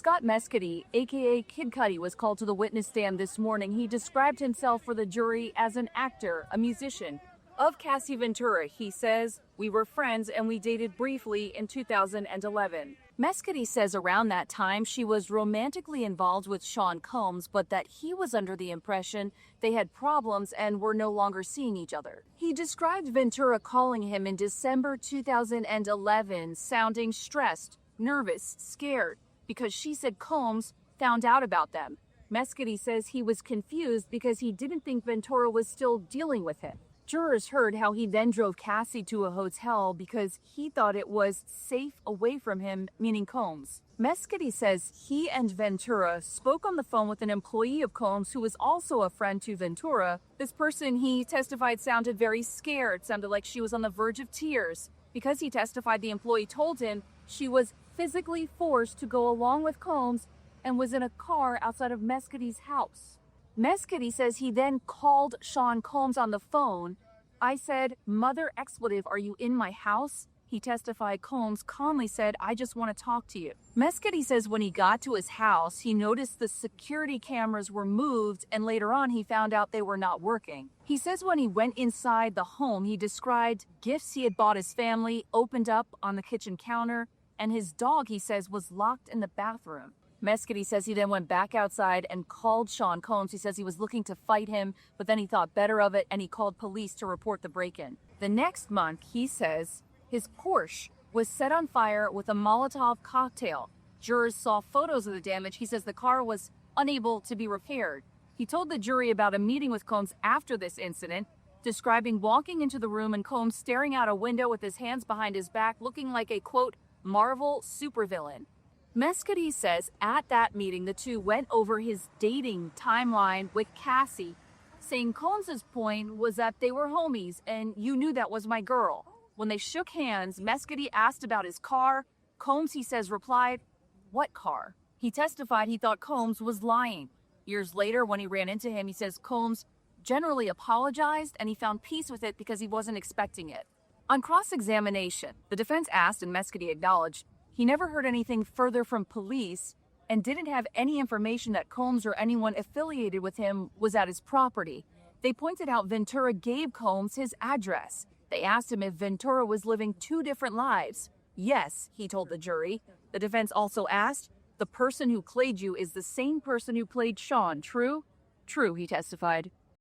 Scott Mescudi, aka Kid Cudi, was called to the witness stand this morning. He described himself for the jury as an actor, a musician. Of Cassie Ventura, he says, "We were friends and we dated briefly in 2011. Mescudi says around that time she was romantically involved with Sean Combs, but that he was under the impression they had problems and were no longer seeing each other. He described Ventura calling him in December 2011, sounding stressed, nervous, scared, because she said Combs found out about them. Mescudi says he was confused because he didn't think Ventura was still dealing with him. Jurors heard how he then drove Cassie to a hotel because he thought it was safe away from him, meaning Combs. Mescudi says he and Ventura spoke on the phone with an employee of Combs who was also a friend to Ventura. This person, he testified, sounded very scared, sounded like she was on the verge of tears. Because he testified, the employee told him she was physically forced to go along with Combs and was in a car outside of Mescudi's house. Mescudi says he then called Sean Combs on the phone. "I said, 'Mother expletive, are you in my house?' He testified. Combs calmly said, 'I just want to talk to you.' Mescudi says when he got to his house, he noticed the security cameras were moved, and later on he found out they were not working. He says when he went inside the home, he described gifts he had bought his family opened up on the kitchen counter, and his dog, he says, was locked in the bathroom. Mescudi says he then went back outside and called Sean Combs. He says he was looking to fight him, but then he thought better of it and he called police to report the break-in. The next month, he says, his Porsche was set on fire with a Molotov cocktail. Jurors saw photos of the damage. He says the car was unable to be repaired. He told the jury about a meeting with Combs after this incident, describing walking into the room and Combs staring out a window with his hands behind his back, looking like a, quote, Marvel supervillain. Mescudi says at that meeting, the two went over his dating timeline with Cassie, saying Combs' point was that they were homies and you knew that was my girl. When they shook hands, Mescudi asked about his car. Combs, he says, replied, "What car?" He testified he thought Combs was lying. Years later, when he ran into him, he says Combs generally apologized and he found peace with it because he wasn't expecting it. On cross-examination, the defense asked and Mescudi acknowledged he never heard anything further from police and didn't have any information that Combs or anyone affiliated with him was at his property. They pointed out Ventura gave Combs his address. They asked him if Ventura was living two different lives. Yes, he told the jury. The defense also asked, "The person who played you is the same person who played Sean, true?" "True," he testified.